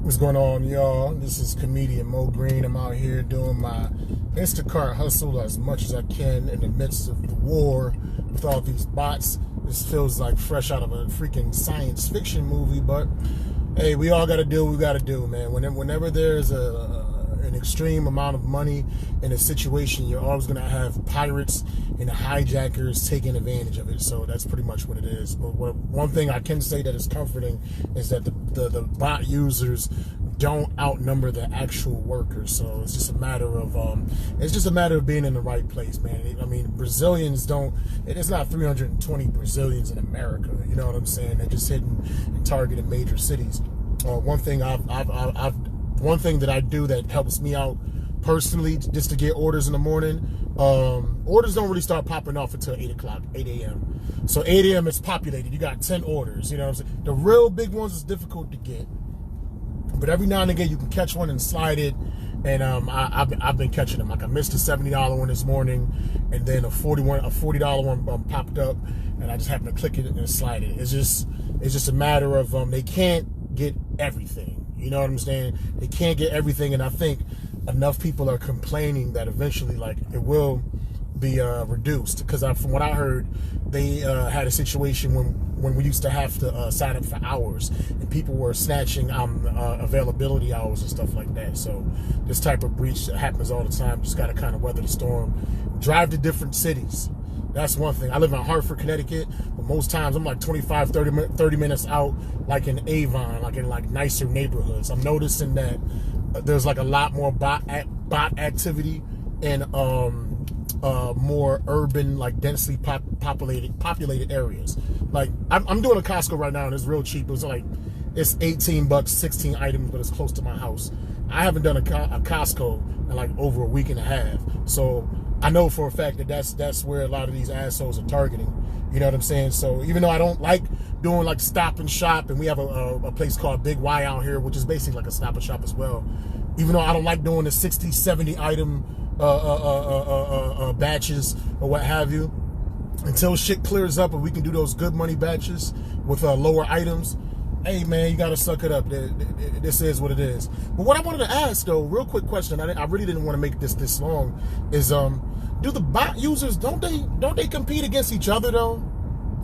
What's going on, y'all? This is comedian Mo Green. I'm out here doing my Instacart hustle as much as I can in the midst of the war with all these bots. This feels like fresh out of a freaking science fiction movie, but hey, we all got to do what we got to do, man. Whenever there's an extreme amount of money in a situation, you're always going to have pirates and hijackers taking advantage of it. So that's pretty much what it is. But one thing I can say that is comforting is that the bot users don't outnumber the actual workers. So it's just a matter of being in the right place, man. I mean, Brazilians don't. It's not 320 Brazilians in America. You know what I'm saying? They're just hitting and targeting major cities. One thing that I do that helps me out personally, just to get orders in the morning, orders don't really start popping off until 8 a.m. So 8 a.m. it's populated. You got 10 orders, you know what I'm saying? The real big ones is difficult to get. But every now and again, you can catch one and slide it. And I've been catching them. Like I missed a $70 one this morning, and then a $40 one popped up, and I just happened to click it and slide it. It's just a matter of they can't get everything. You know what I'm saying? They can't get everything, and I think enough people are complaining that eventually, like, it will be reduced. Because from what I heard, they had a situation when we used to have to sign up for hours, and people were snatching availability hours and stuff like that. So this type of breach happens all the time. Just got to kind of weather the storm. Drive to different cities. That's one thing. I live in Hartford, Connecticut, but most times I'm like 25, 30 minutes out, like in Avon, like in like nicer neighborhoods. I'm noticing that there's like a lot more bot activity in more urban, like densely populated areas. Like I'm doing a Costco right now, and it's real cheap. It's 18 bucks, 16 items, but it's close to my house. I haven't done a Costco in like over a week and a half, so I know for a fact that that's where a lot of these assholes are targeting. You know what I'm saying? So even though I don't like doing like Stop and Shop, and we have a place called Big Y out here, which is basically like a Stop and Shop as well. Even though I don't like doing the 60, 70 item batches or what have you, until shit clears up and we can do those good money batches with lower items, hey man, you gotta suck it up. This is what it is. But what I wanted to ask though, real quick question, I really didn't want to make this long, is do the bot users, don't they compete against each other though?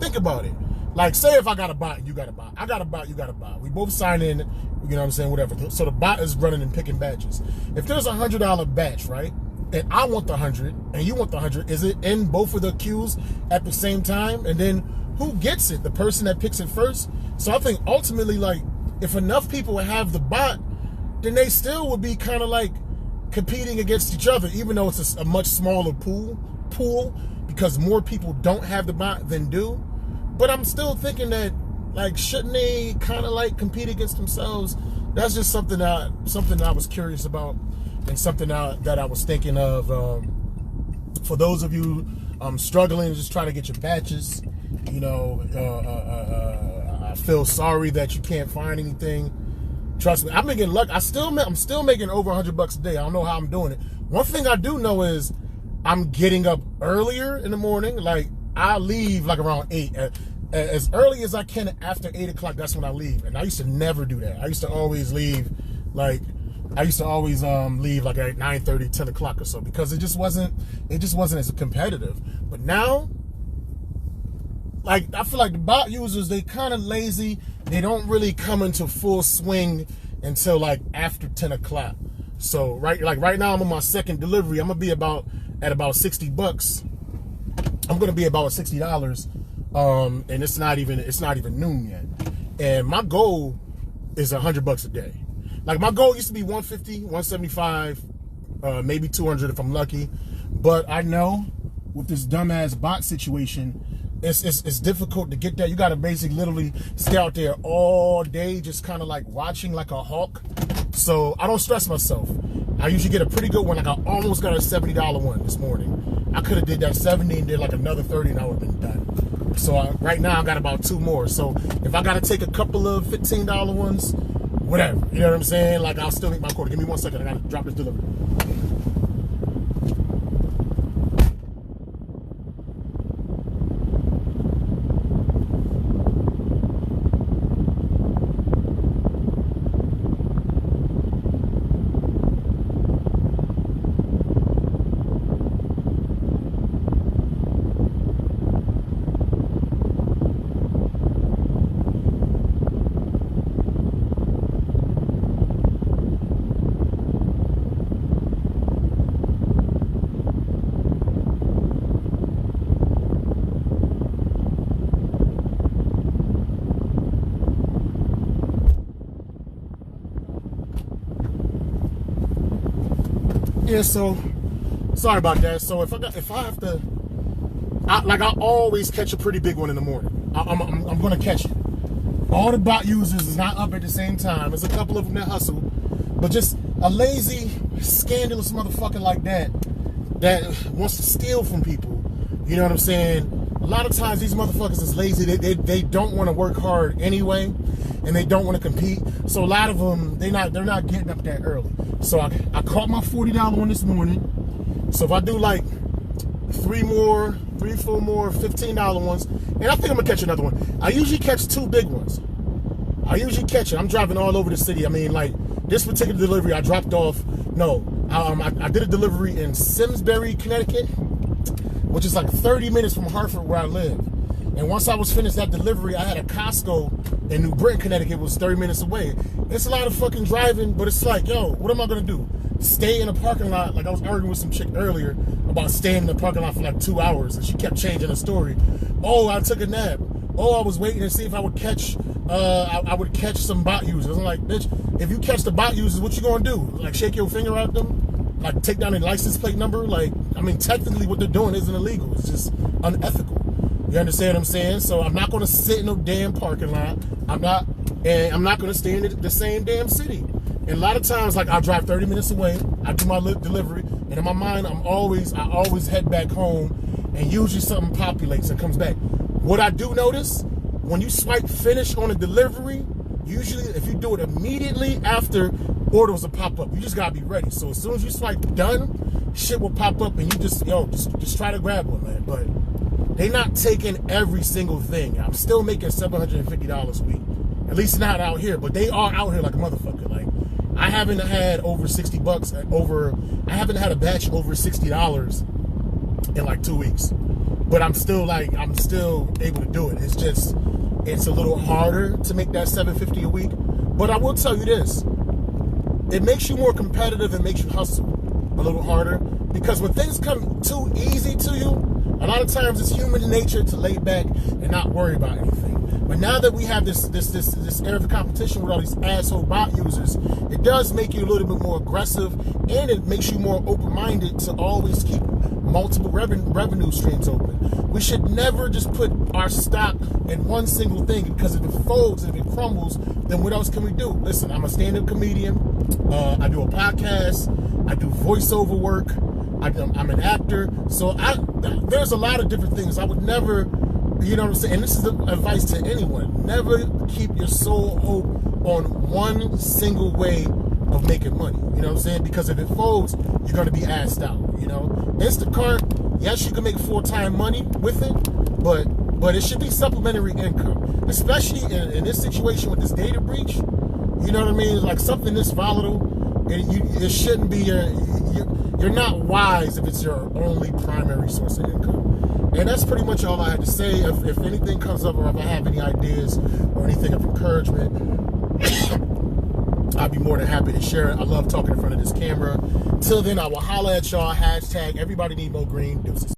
Think about it. Like, say if I got a bot and you got a bot, I got a bot, you got a bot, we both sign in, you know what I'm saying, whatever. So the bot is running and picking batches. If there's $100 batch, right, and I want the 100 and you want the 100, is it in both of the queues at the same time? And then who gets it? The person that picks it first? So I think ultimately, like, if enough people have the bot, then they still would be kind of like competing against each other, even though it's a much smaller pool, because more people don't have the bot than do. But I'm still thinking that, like, shouldn't they kind of like compete against themselves? That's just something that I was curious about, and something that I was thinking of. For those of you struggling, just trying to get your batches, you know, I feel sorry that you can't find anything. Trust me, I've been getting lucky. I'm still making over $100 a day. I don't know how I'm doing it. One thing I do know is I'm getting up earlier in the morning. Like, I leave like around 8. As early as I can after 8 o'clock, that's when I leave. And I used to never do that. I used to always leave like at 9:30, 10 o'clock or so, because it just wasn't as competitive. But now, like, I feel like the bot users, they kind of lazy. They don't really come into full swing until like after 10 o'clock. So right now I'm on my second delivery. I'm gonna be at about $60. I'm gonna be about $60, and it's not even noon yet. And my goal is $100 a day. Like, my goal used to be 150, 175, maybe 200 if I'm lucky. But I know with this dumbass bot situation, it's difficult to get that. You got to basically literally stay out there all day, just kind of like watching like a hawk. So I don't stress myself. I usually get a pretty good one. Like, I almost got a $70 one this morning. I could have did that 70 and did like another 30, and I would have been done. So right now I got about 2 more. So if I got to take a couple of $15 ones, whatever, you know what I'm saying? Like, I'll still make my quarter. Give me 1 second. I got to drop this delivery. Yeah, so sorry about that. So if I have to, I always catch a pretty big one in the morning. I'm gonna catch it. All the bot users is not up at the same time. There's a couple of them that hustle, but just a lazy, scandalous motherfucker like that wants to steal from people. You know what I'm saying? A lot of times these motherfuckers is lazy. They don't want to work hard anyway, and they don't want to compete. So a lot of them, they're not getting up that early. So I caught my $40 one this morning. So if I do like three, four more $15 ones, and I think I'm gonna catch another one. I usually catch two big ones. I usually catch it. I'm driving all over the city. I mean, like this particular delivery, I dropped off. No, I did a delivery in Simsbury, Connecticut, which is like 30 minutes from Hartford, where I live. And once I was finished that delivery, I had a Costco in New Britain, Connecticut, was 30 minutes away. It's a lot of fucking driving, but it's like, yo, what am I gonna do? Stay in a parking lot? Like I was arguing with some chick earlier about staying in the parking lot for like 2 hours, and she kept changing the story. Oh, I took a nap. Oh, I was waiting to see if I would catch some bot users. I'm like, bitch, if you catch the bot users, what you gonna do? Like shake your finger at them? Like take down their license plate number? Like, I mean, technically what they're doing isn't illegal. It's just unethical. You understand what I'm saying? So I'm not gonna sit in no damn parking lot. I'm not gonna stay in the same damn city. And a lot of times, like I drive 30 minutes away, I do my delivery, and in my mind, I always head back home, and usually something populates and comes back. What I do notice, when you swipe finish on a delivery, usually if you do it immediately after, orders will pop up. You just gotta be ready. So as soon as you swipe done, shit will pop up, and you just try to grab one, man. But they not taking every single thing. I'm still making $750 a week. At least not out here, but they are out here like a motherfucker. Like, I haven't had over $60 I haven't had a batch over $60 in like 2 weeks. But I'm still able to do it. It's a little harder to make that $750 a week. But I will tell you this. It makes you more competitive and makes you hustle a little harder. Because when things come too easy to you, a lot of times it's human nature to lay back and not worry about anything. But now that we have this era of competition with all these asshole bot users, it does make you a little bit more aggressive, and it makes you more open-minded to always keep multiple revenue streams open. We should never just put our stock in one single thing, because if it folds and if it crumbles, then what else can we do? Listen, I'm a stand-up comedian. I do a podcast. I do voiceover work. I'm an actor. So there's a lot of different things. I would never, you know what I'm saying? And this is advice to anyone. Never keep your sole hope on one single way of making money. You know what I'm saying? Because if it folds, you're going to be assed out. You know, Instacart, yes, you can make full-time money with it, but it should be supplementary income, especially in this situation with this data breach. You know what I mean? Like something this volatile, it shouldn't be you're not wise if it's your only primary source of income. And that's pretty much all I had to say. If anything comes up, or if I have any ideas or anything of encouragement, I'd be more than happy to share it. I love talking in front of this camera. Till then, I will holla at y'all. # everybody need Mo Green. Deuces.